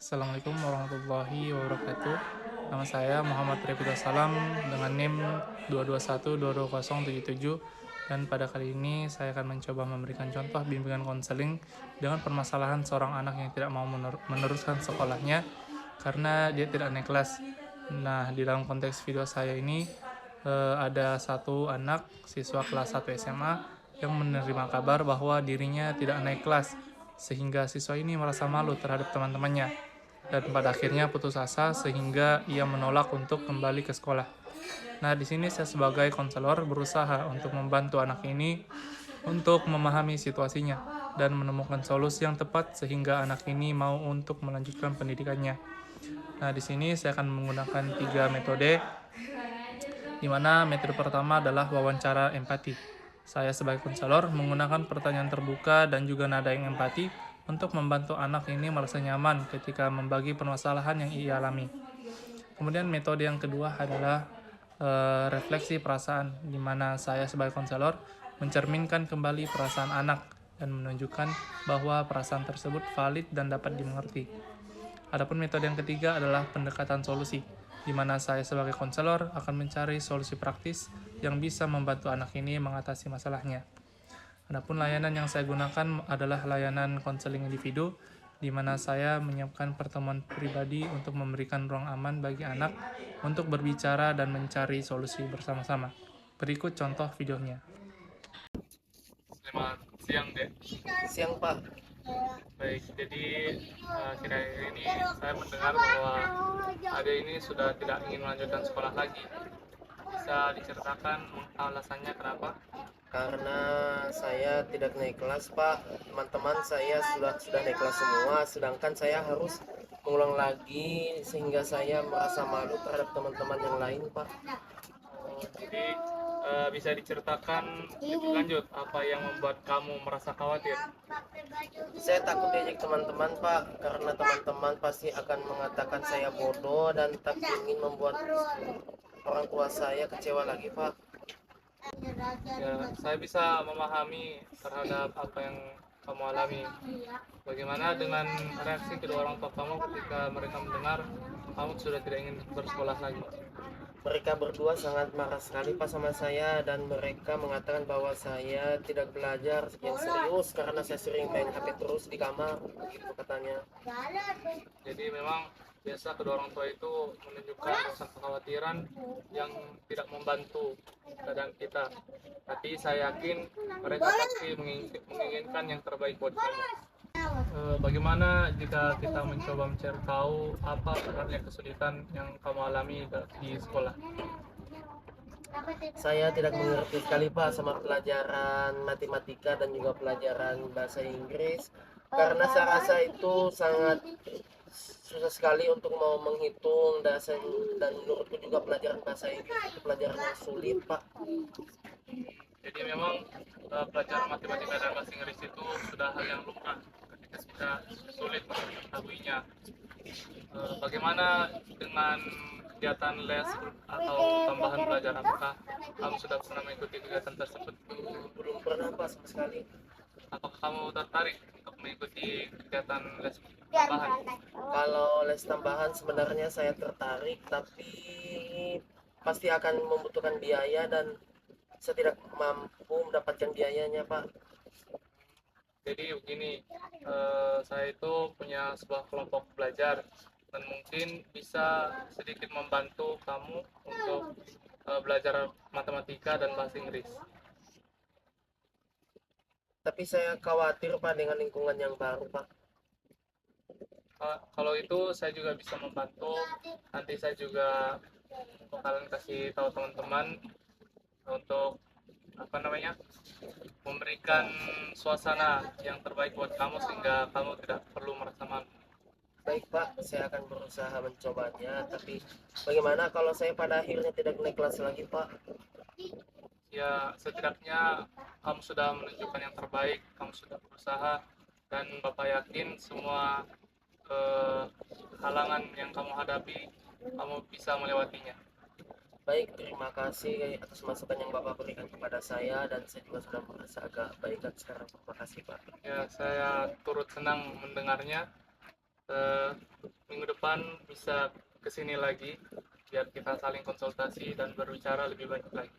Assalamualaikum warahmatullahi wabarakatuh. Nama saya Muhammad Rifidho Salam dengan NIM 221220077, dan pada kali ini saya akan mencoba memberikan contoh bimbingan konseling dengan permasalahan seorang anak yang tidak mau meneruskan sekolahnya karena dia tidak naik kelas. Nah, di dalam konteks video saya ini ada satu anak siswa kelas 1 SMA yang menerima kabar bahwa dirinya tidak naik kelas, sehingga siswa ini merasa malu terhadap teman-temannya dan pada akhirnya putus asa sehingga ia menolak untuk kembali ke sekolah. Nah, di sini saya sebagai konselor berusaha untuk membantu anak ini untuk memahami situasinya dan menemukan solusi yang tepat sehingga anak ini mau untuk melanjutkan pendidikannya. Nah, di sini saya akan menggunakan 3 metode, di mana metode pertama adalah wawancara empati. Saya sebagai konselor menggunakan pertanyaan terbuka dan juga nada yang empati untuk membantu anak ini merasa nyaman ketika membagi permasalahan yang ia alami. Kemudian metode yang kedua adalah refleksi perasaan, di mana saya sebagai konselor mencerminkan kembali perasaan anak dan menunjukkan bahwa perasaan tersebut valid dan dapat dimengerti. Adapun metode yang ketiga adalah pendekatan solusi, di mana saya sebagai konselor akan mencari solusi praktis yang bisa membantu anak ini mengatasi masalahnya. Adapun layanan yang saya gunakan adalah layanan konseling individu, di mana saya menyiapkan pertemuan pribadi untuk memberikan ruang aman bagi anak untuk berbicara dan mencari solusi bersama-sama. Berikut contoh videonya. Selamat siang, Dek. Siang Pak, Baik, jadi akhir-akhir ini saya mendengar bahwa Ade ini sudah tidak ingin melanjutkan sekolah lagi. Bisa diceritakan alasannya kenapa? karena saya tidak naik kelas Pak. Teman-teman saya sudah naik kelas semua, sedangkan saya harus mengulang lagi sehingga saya merasa malu terhadap teman-teman yang lain Pak. Jadi bisa diceritakan lebih lanjut apa yang membuat kamu merasa khawatir? Saya takut diajak teman-teman Pak, karena teman-teman pasti akan mengatakan saya bodoh dan tak ingin membuat orang tua saya kecewa lagi Pak. Ya, saya bisa memahami terhadap apa yang kamu alami. Bagaimana dengan reaksi kedua orang tua kamu ketika mereka mendengar kamu sudah tidak ingin bersekolah lagi? Mereka berdua sangat marah sekali Pak sama saya, dan mereka mengatakan bahwa saya tidak belajar yang serius karena saya sering main HP terus di kamar, begitu katanya. Jadi memang biasa kedua orang tua itu menunjukkan rasa kekhawatiran yang tidak membantu keadaan kita. Tapi saya yakin mereka pasti menginginkan yang terbaik buat kamu. Bagaimana jika kita mencoba mencari tahu apa sebenarnya kesulitan yang kamu alami di sekolah? Saya tidak mengerti sekali Pak sama pelajaran matematika dan juga pelajaran bahasa Inggris, karena saya rasa itu sangat susah sekali untuk mau menghitung dasar, dan menurutku juga pelajaran bahasa Inggris itu pelajaran yang sulit Pak. Jadi memang pelajaran matematika dan bahasa Inggris itu sudah hal yang lumrah ketika kita sulit mengetahuinya. Bagaimana dengan kegiatan les atau tambahan belajar? Apakah kamu sudah pernah mengikuti kegiatan tersebut? Belum pernah Pak sama sekali. Apakah kamu tertarik untuk mengikuti kegiatan les tambahan? Kalau les tambahan sebenarnya saya tertarik, tapi pasti akan membutuhkan biaya dan saya tidak mampu mendapatkan biayanya Pak. Jadi begini, saya itu punya sebuah kelompok belajar dan mungkin bisa sedikit membantu kamu untuk belajar matematika dan bahasa Inggris. Tapi saya khawatir Pak dengan lingkungan yang baru Pak. Kalau itu saya juga bisa membantu. Nanti saya juga bakalan kasih tahu teman-teman untuk apa namanya, memberikan suasana yang terbaik buat kamu sehingga kamu tidak perlu merasa malu. Baik Pak, saya akan berusaha mencobanya. Tapi bagaimana kalau saya pada akhirnya tidak naik kelas lagi Pak? Ya, setidaknya kamu sudah menunjukkan yang terbaik, kamu sudah berusaha, dan Bapak yakin semua halangan yang kamu hadapi kamu bisa melewatinya. Baik, terima kasih atas masukan yang Bapak berikan kepada saya, dan saya juga sudah merasa agak baikan sekarang. Terima kasih Pak. Ya, saya turut senang mendengarnya. Eh, minggu depan bisa kesini lagi biar kita saling konsultasi dan berbicara lebih banyak lagi.